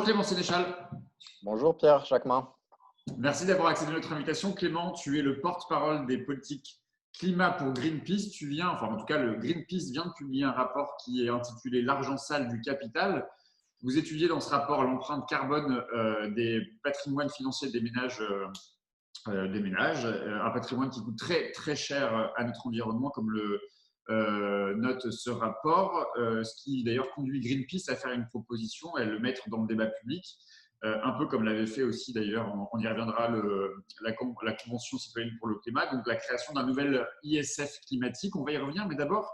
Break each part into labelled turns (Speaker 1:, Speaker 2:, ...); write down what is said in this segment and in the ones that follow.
Speaker 1: Clément Sénéchal.
Speaker 2: Bonjour Pierre Jacquemin.
Speaker 1: Merci d'avoir accepté notre invitation. Clément, tu es le porte-parole des politiques climat pour Greenpeace. En tout cas, le Greenpeace vient de publier un rapport qui est intitulé L'argent sale du capital. Vous étudiez dans ce rapport l'empreinte carbone des patrimoines financiers des ménages, un patrimoine qui coûte très, très cher à notre environnement, comme le note ce rapport, ce qui d'ailleurs conduit Greenpeace à faire une proposition et à le mettre dans le débat public. Un peu comme l'avait fait aussi d'ailleurs, on y reviendra, la Convention citoyenne pour le climat, donc la création d'un nouvel ISF climatique. On va y revenir, mais d'abord,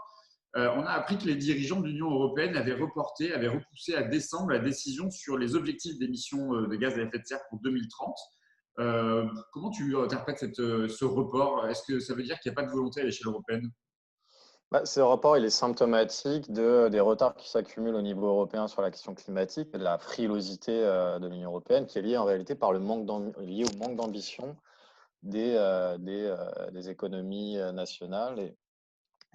Speaker 1: on a appris que les dirigeants de l'Union européenne avaient repoussé à décembre la décision sur les objectifs d'émissions de gaz à effet de serre pour 2030. Comment tu interprètes ce report? Est-ce que ça veut dire qu'il n'y a pas de volonté à l'échelle européenne?
Speaker 2: Ce rapport il est symptomatique des retards qui s'accumulent au niveau européen sur la question climatique et de la frilosité de l'Union européenne qui est liée en réalité au manque d'ambition des économies nationales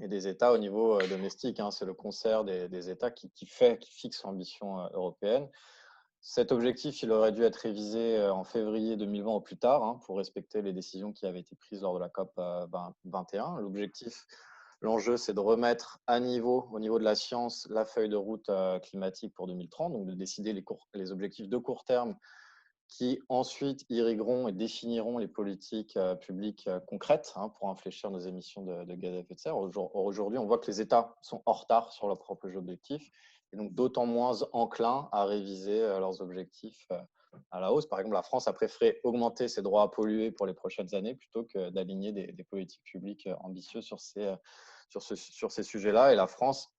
Speaker 2: et des États au niveau domestique. C'est le concert des États qui fixe l'ambition européenne. Cet objectif, il aurait dû être révisé en février 2020 au plus tard pour respecter les décisions qui avaient été prises lors de la COP 21. L'enjeu, c'est de remettre à niveau, au niveau de la science, la feuille de route climatique pour 2030, donc de décider les objectifs de court terme qui ensuite irrigueront et définiront les politiques publiques concrètes pour infléchir nos émissions de gaz à effet de serre. Aujourd'hui, on voit que les États sont en retard sur leurs propres objectifs et donc d'autant moins enclins à réviser leurs objectifs à la hausse. Par exemple, la France a préféré augmenter ses droits à polluer pour les prochaines années plutôt que d'aligner des politiques publiques ambitieuses sur ces sujets-là. Et la France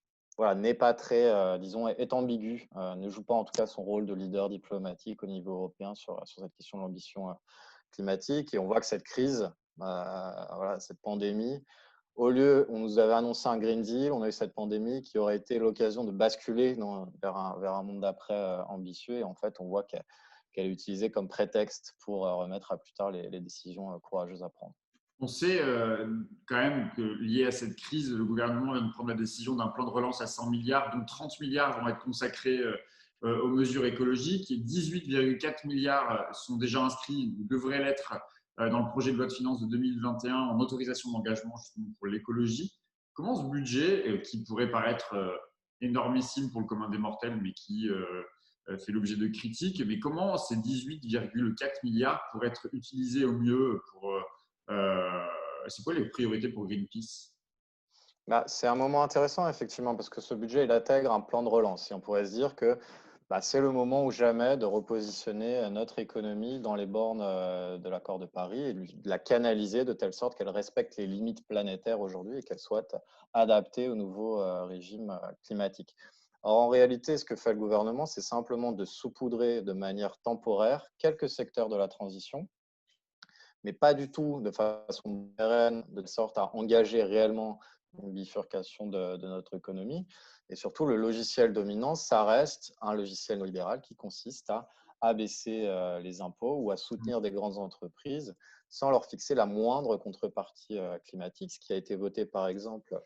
Speaker 2: n'est pas très, est ambiguë, ne joue pas en tout cas son rôle de leader diplomatique au niveau européen sur cette question de l'ambition climatique. Et on voit que cette crise, cette pandémie, au lieu, on nous avait annoncé un Green Deal, on a eu cette pandémie qui aurait été l'occasion de basculer vers un monde d'après ambitieux. Et en fait, on voit qu'elle est utilisée comme prétexte pour remettre à plus tard les décisions courageuses à prendre.
Speaker 1: On sait quand même que lié à cette crise, le gouvernement vient de prendre la décision d'un plan de relance à 100 milliards, dont 30 milliards vont être consacrés aux mesures écologiques et 18,4 milliards sont déjà inscrits ou devraient l'être dans le projet de loi de finances de 2021 en autorisation d'engagement justement pour l'écologie. Comment ce budget, qui pourrait paraître énormissime pour le commun des mortels, mais qui fait l'objet de critiques, mais comment ces 18,4 milliards pourraient être utilisés au mieux pour c'est quoi les priorités pour Greenpeace?
Speaker 2: C'est un moment intéressant, effectivement, parce que ce budget, il intègre un plan de relance. Et on pourrait se dire que c'est le moment ou jamais de repositionner notre économie dans les bornes de l'accord de Paris et de la canaliser de telle sorte qu'elle respecte les limites planétaires aujourd'hui et qu'elle soit adaptée au nouveau régime climatique. Or, en réalité, ce que fait le gouvernement, c'est simplement de saupoudrer de manière temporaire quelques secteurs de la transition, mais pas du tout de façon pérenne, de sorte à engager réellement une bifurcation de notre économie. Et surtout, le logiciel dominant, ça reste un logiciel libéral qui consiste à abaisser les impôts ou à soutenir des grandes entreprises sans leur fixer la moindre contrepartie climatique. Ce qui a été voté, par exemple,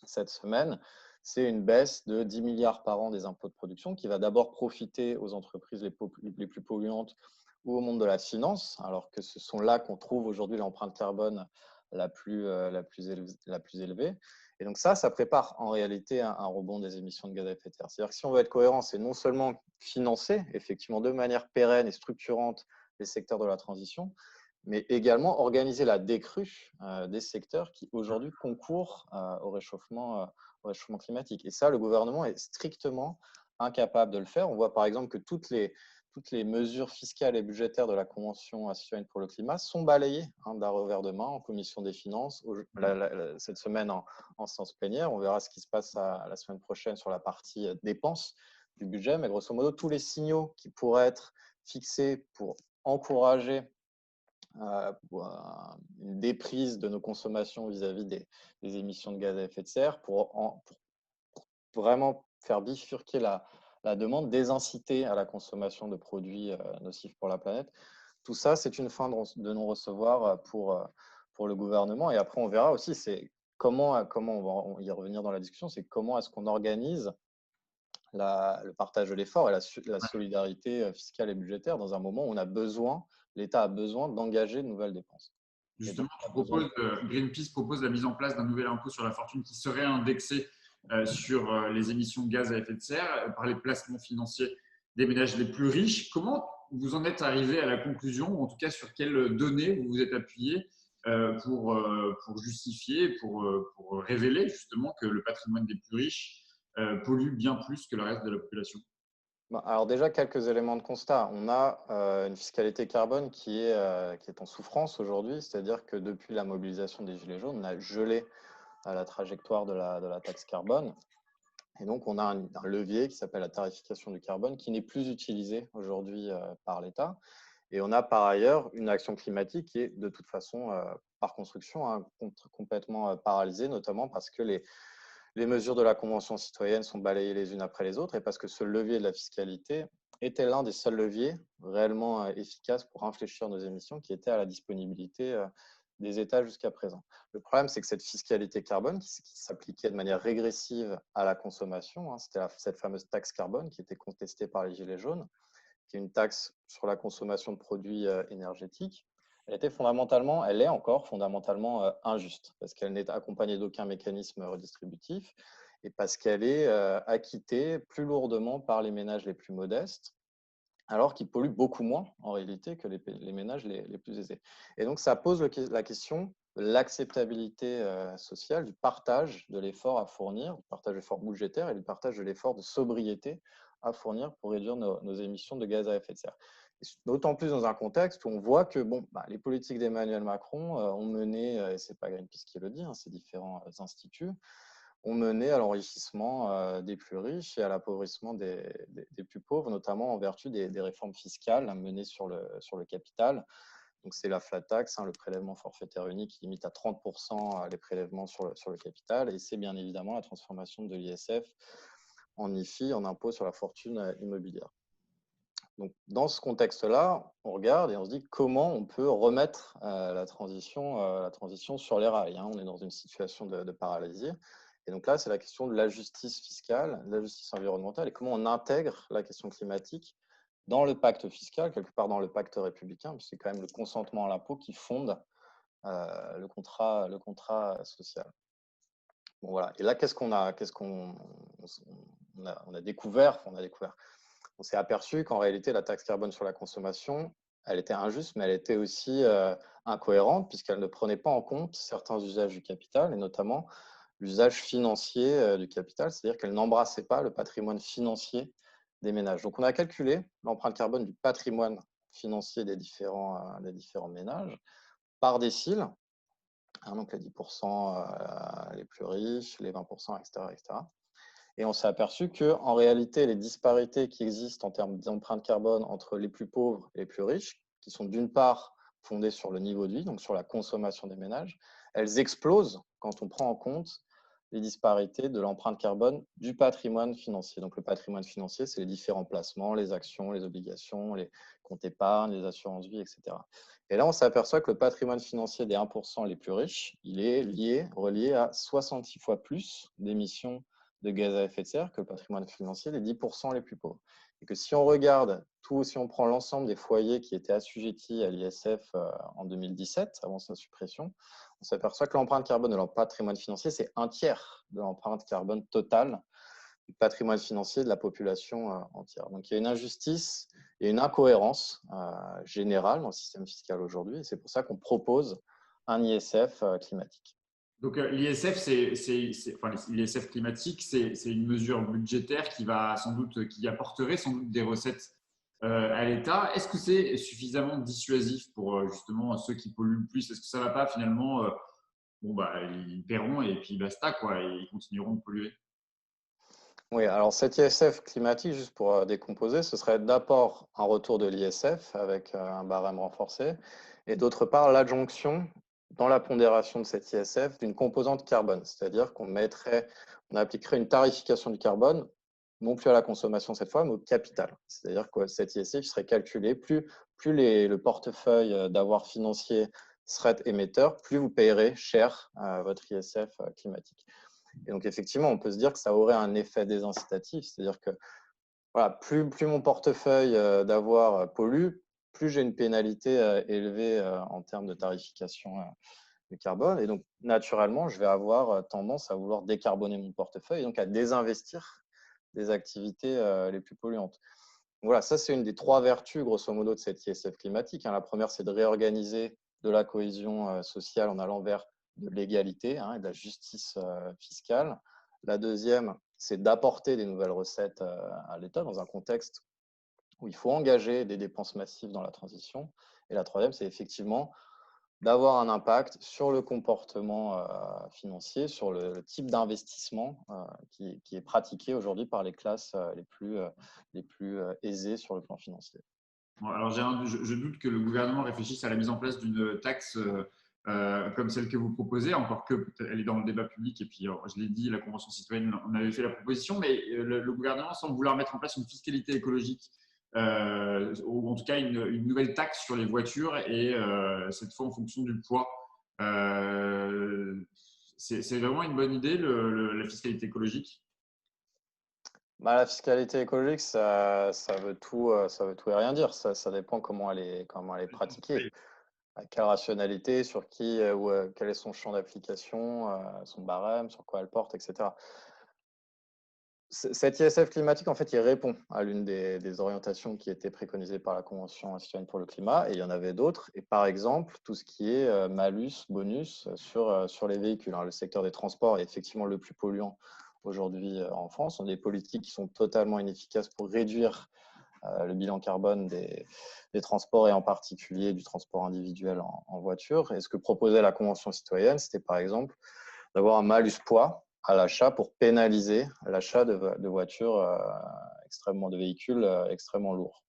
Speaker 2: cette semaine, c'est une baisse de 10 milliards par an des impôts de production qui va d'abord profiter aux entreprises les plus polluantes ou au monde de la finance, alors que ce sont là qu'on trouve aujourd'hui l'empreinte carbone la plus élevée. Et donc ça prépare en réalité un rebond des émissions de gaz à effet de serre. C'est-à-dire que si on veut être cohérent, c'est non seulement financer effectivement de manière pérenne et structurante les secteurs de la transition, mais également organiser la décrue des secteurs qui aujourd'hui concourent au réchauffement climatique. Et ça, le gouvernement est strictement incapable de le faire. On voit par exemple que toutes les mesures fiscales et budgétaires de la Convention citoyenne pour le climat sont balayées d'un revers de main en commission des finances cette semaine en séance plénière. On verra ce qui se passe la semaine prochaine sur la partie dépenses du budget. Mais grosso modo, tous les signaux qui pourraient être fixés pour encourager une déprise de nos consommations vis-à-vis des émissions de gaz à effet de serre pour vraiment faire bifurquer la demande, désinciter à la consommation de produits nocifs pour la planète. Tout ça, c'est une fin de non-recevoir pour le gouvernement. Et après, on verra aussi, c'est comment on va y revenir dans la discussion, c'est comment est-ce qu'on organise le partage de l'effort et la solidarité fiscale et budgétaire dans un moment où l'État a besoin d'engager de nouvelles dépenses. Et donc,
Speaker 1: Justement,
Speaker 2: a besoin de...
Speaker 1: Greenpeace propose la mise en place d'un nouvel impôt sur la fortune qui serait indexé sur les émissions de gaz à effet de serre par les placements financiers des ménages les plus riches. Comment vous en êtes arrivé à la conclusion, ou en tout cas sur quelles données vous vous êtes appuyé pour justifier, pour révéler justement que le patrimoine des plus riches pollue bien plus que le reste de la population?
Speaker 2: Alors déjà, quelques éléments de constat. On a une fiscalité carbone qui est en souffrance aujourd'hui, c'est-à-dire que depuis la mobilisation des Gilets jaunes, on a gelé la trajectoire de la taxe carbone. Et donc, on a un levier qui s'appelle la tarification du carbone qui n'est plus utilisé aujourd'hui par l'État. Et on a par ailleurs une action climatique qui est de toute façon, par construction, hein, complètement paralysée, notamment parce que les mesures de la Convention citoyenne sont balayées les unes après les autres et parce que ce levier de la fiscalité était l'un des seuls leviers réellement efficaces pour infléchir nos émissions qui étaient à la disponibilité des États jusqu'à présent. Le problème, c'est que cette fiscalité carbone qui s'appliquait de manière régressive à la consommation, hein, c'était cette fameuse taxe carbone qui était contestée par les Gilets jaunes, qui est une taxe sur la consommation de produits énergétiques, elle est encore fondamentalement injuste parce qu'elle n'est accompagnée d'aucun mécanisme redistributif et parce qu'elle est acquittée plus lourdement par les ménages les plus modestes, alors qu'ils polluent beaucoup moins en réalité que les ménages les plus aisés. Et donc, ça pose la question de l'acceptabilité sociale, du partage de l'effort à fournir, du partage de l'effort budgétaire et du partage de l'effort de sobriété à fournir pour réduire nos émissions de gaz à effet de serre. D'autant plus dans un contexte où on voit que les politiques d'Emmanuel Macron ont mené, et ce n'est pas Greenpeace qui le dit, hein, c'est différents instituts, ont mené à l'enrichissement des plus riches et à l'appauvrissement des plus pauvres, notamment en vertu des réformes fiscales menées sur le capital. Donc, c'est la flat tax, hein, le prélèvement forfaitaire unique qui limite à 30% les prélèvements sur le capital. Et c'est bien évidemment la transformation de l'ISF en IFI, en impôt sur la fortune immobilière. Donc, dans ce contexte-là, on regarde et on se dit comment on peut remettre la transition sur les rails, hein. On est dans une situation de paralysie. Et donc là, c'est la question de la justice fiscale, de la justice environnementale et comment on intègre la question climatique dans le pacte fiscal, quelque part dans le pacte républicain, puisque c'est quand même le consentement à l'impôt qui fonde le contrat social. Bon, voilà. Et là, on a découvert, on s'est aperçu qu'en réalité, la taxe carbone sur la consommation, elle était injuste, mais elle était aussi incohérente, puisqu'elle ne prenait pas en compte certains usages du capital, et notamment l'usage financier du capital, c'est-à-dire qu'elle n'embrassait pas le patrimoine financier des ménages. Donc, on a calculé l'empreinte carbone du patrimoine financier des différents ménages par décile, hein, donc les 10% les plus riches, les 20%, etc., etc. Et on s'est aperçu qu'en réalité, les disparités qui existent en termes d'empreinte carbone entre les plus pauvres et les plus riches, qui sont d'une part fondées sur le niveau de vie, donc sur la consommation des ménages, elles explosent quand on prend en compte les disparités de l'empreinte carbone du patrimoine financier. Donc le patrimoine financier, c'est les différents placements, les actions, les obligations, les comptes épargne, les assurances vie, etc. Et là, on s'aperçoit que le patrimoine financier des 1% les plus riches, il est relié à 66 fois plus d'émissions de gaz à effet de serre que le patrimoine financier des 10% les plus pauvres. Et que si on regarde si on prend l'ensemble des foyers qui étaient assujettis à l'ISF en 2017, avant sa suppression, on s'aperçoit que l'empreinte carbone de leur patrimoine financier, c'est un tiers de l'empreinte carbone totale du patrimoine financier de la population entière. Donc il y a une injustice et une incohérence générale dans le système fiscal aujourd'hui. Et c'est pour ça qu'on propose un ISF climatique.
Speaker 1: Donc, l'ISF, l'ISF climatique, c'est une mesure budgétaire qui apporterait sans doute des recettes à l'État. Est-ce que c'est suffisamment dissuasif pour justement ceux qui polluent le plus? Est-ce que ça ne va pas finalement, ils paieront et puis basta, quoi, et ils continueront de polluer?
Speaker 2: Oui, alors cet ISF climatique, juste pour décomposer, ce serait d'abord un retour de l'ISF avec un barème renforcé et d'autre part l'adjonction dans la pondération de cet ISF d'une composante carbone, c'est-à-dire qu'on appliquerait une tarification du carbone, non plus à la consommation cette fois, mais au capital. C'est-à-dire que cet ISF serait calculé, plus le portefeuille d'avoir financier serait émetteur, plus vous payerez cher votre ISF climatique. Et donc, effectivement, on peut se dire que ça aurait un effet désincitatif, c'est-à-dire que voilà, plus mon portefeuille d'avoir pollue, plus j'ai une pénalité élevée en termes de tarification du carbone. Et donc, naturellement, je vais avoir tendance à vouloir décarboner mon portefeuille et donc à désinvestir des activités les plus polluantes. Donc, voilà, ça, c'est une des 3 vertus, grosso modo, de cette ISF climatique. La première, c'est de réorganiser de la cohésion sociale en allant vers de l'égalité et de la justice fiscale. La deuxième, c'est d'apporter des nouvelles recettes à l'État dans un contexte où il faut engager des dépenses massives dans la transition. Et la troisième, c'est effectivement d'avoir un impact sur le comportement financier, sur le type d'investissement qui est pratiqué aujourd'hui par les classes les plus aisées sur le plan financier.
Speaker 1: Bon, alors, je doute que le gouvernement réfléchisse à la mise en place d'une taxe comme celle que vous proposez, encore que elle est dans le débat public. Et puis, je l'ai dit, la Convention citoyenne, on avait fait la proposition, mais le gouvernement semble vouloir mettre en place une fiscalité écologique, ou en tout cas une nouvelle taxe sur les voitures, et cette fois en fonction du poids. C'est vraiment une bonne idée, la fiscalité écologique.
Speaker 2: La fiscalité écologique, ça veut tout et rien dire. Ça dépend comment elle est pratiquée. À quelle rationalité, sur qui, quel est son champ d'application, son barème, sur quoi elle porte, etc. Cette ISF climatique, en fait, il répond à l'une des orientations qui était préconisée par la Convention citoyenne pour le climat, et il y en avait d'autres. Et par exemple, tout ce qui est malus, bonus sur les véhicules. Le secteur des transports est effectivement le plus polluant aujourd'hui en France. On a des politiques qui sont totalement inefficaces pour réduire le bilan carbone des transports et en particulier du transport individuel en voiture. Et ce que proposait la Convention citoyenne, c'était par exemple d'avoir un malus poids à l'achat pour pénaliser l'achat de voitures de véhicules extrêmement lourds.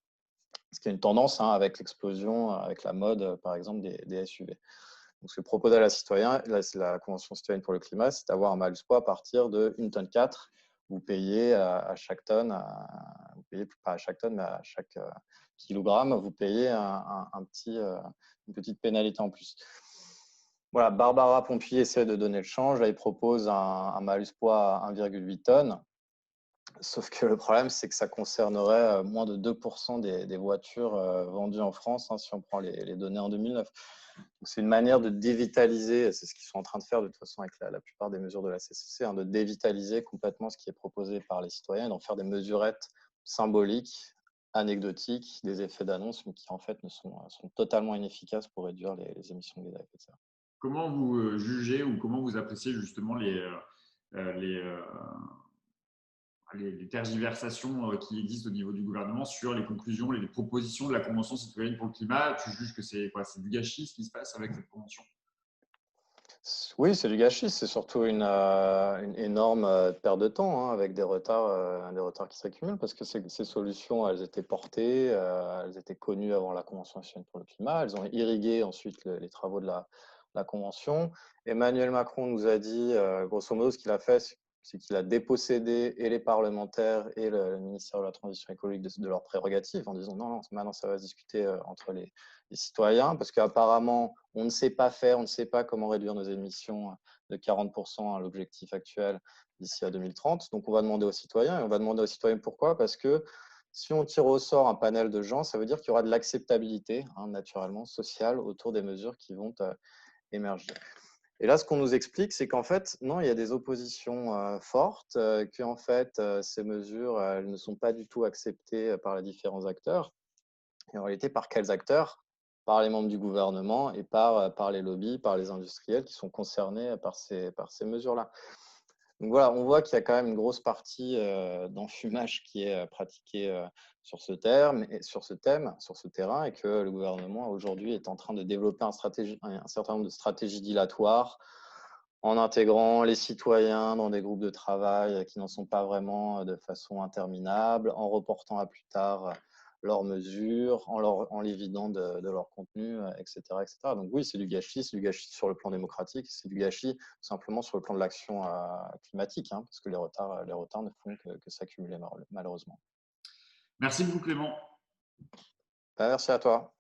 Speaker 2: Ce qui est une tendance avec l'explosion, avec la mode, par exemple, des SUV. Donc, ce que proposait la Convention citoyenne pour le climat, c'est d'avoir un malus poids à partir de 1,4 tonne. Vous payez à chaque tonne, vous payez pas à chaque tonne, mais à chaque kilogramme, vous payez une petite pénalité en plus. Voilà, Barbara Pompili essaie de donner le change. Là, il propose un malus poids à 1,8 tonnes. Sauf que le problème, c'est que ça concernerait moins de 2% des voitures vendues en France, si on prend les données en 2009. C'est une manière de dévitaliser, c'est ce qu'ils sont en train de faire de toute façon avec la plupart des mesures de la CCC, de dévitaliser complètement ce qui est proposé par les citoyens et d'en faire des mesurettes symboliques, anecdotiques, des effets d'annonce, mais qui en fait sont totalement inefficaces pour réduire les émissions de gaz à effet de serre.
Speaker 1: Comment vous jugez ou comment vous appréciez justement les tergiversations qui existent au niveau du gouvernement sur les conclusions, les propositions de la Convention citoyenne pour le climat? Tu juges que c'est du gâchis ce qui se passe avec cette convention?
Speaker 2: Oui, c'est du gâchis. C'est surtout une énorme perte de temps avec des retards qui s'accumulent parce que ces solutions, elles étaient portées, elles étaient connues avant la Convention citoyenne pour le climat. Elles ont irrigué ensuite les travaux de la Convention. Emmanuel Macron nous a dit, grosso modo, ce qu'il a fait, c'est qu'il a dépossédé et les parlementaires et le ministère de la Transition écologique de leurs prérogatives en disant non, maintenant ça va se discuter entre les citoyens parce qu'apparemment, on ne sait pas faire, on ne sait pas comment réduire nos émissions de 40% à l'objectif actuel d'ici à 2030. Donc, on va demander aux citoyens. Et on va demander aux citoyens pourquoi? Parce que si on tire au sort un panel de gens, ça veut dire qu'il y aura de l'acceptabilité, naturellement, sociale autour des mesures qui vont émerger. Et là, ce qu'on nous explique, c'est qu'en fait, non, il y a des oppositions fortes, qu'en fait, ces mesures elles ne sont pas du tout acceptées par les différents acteurs. Et en réalité, par quels acteurs? Par les membres du gouvernement et par les lobbies, par les industriels qui sont concernés par ces mesures-là. Donc voilà, on voit qu'il y a quand même une grosse partie d'enfumage qui est pratiquée sur ce thème, sur ce terrain, et que le gouvernement aujourd'hui est en train de développer un certain nombre de stratégies dilatoires en intégrant les citoyens dans des groupes de travail qui n'en sont pas vraiment de façon interminable, en reportant à plus tard leurs mesures, en les vidant de leur contenu, etc., etc. Donc oui, c'est du gâchis sur le plan démocratique, c'est du gâchis simplement sur le plan de l'action climatique, parce que les retards ne font que s'accumuler malheureusement.
Speaker 1: Merci beaucoup Clément.
Speaker 2: Merci à toi.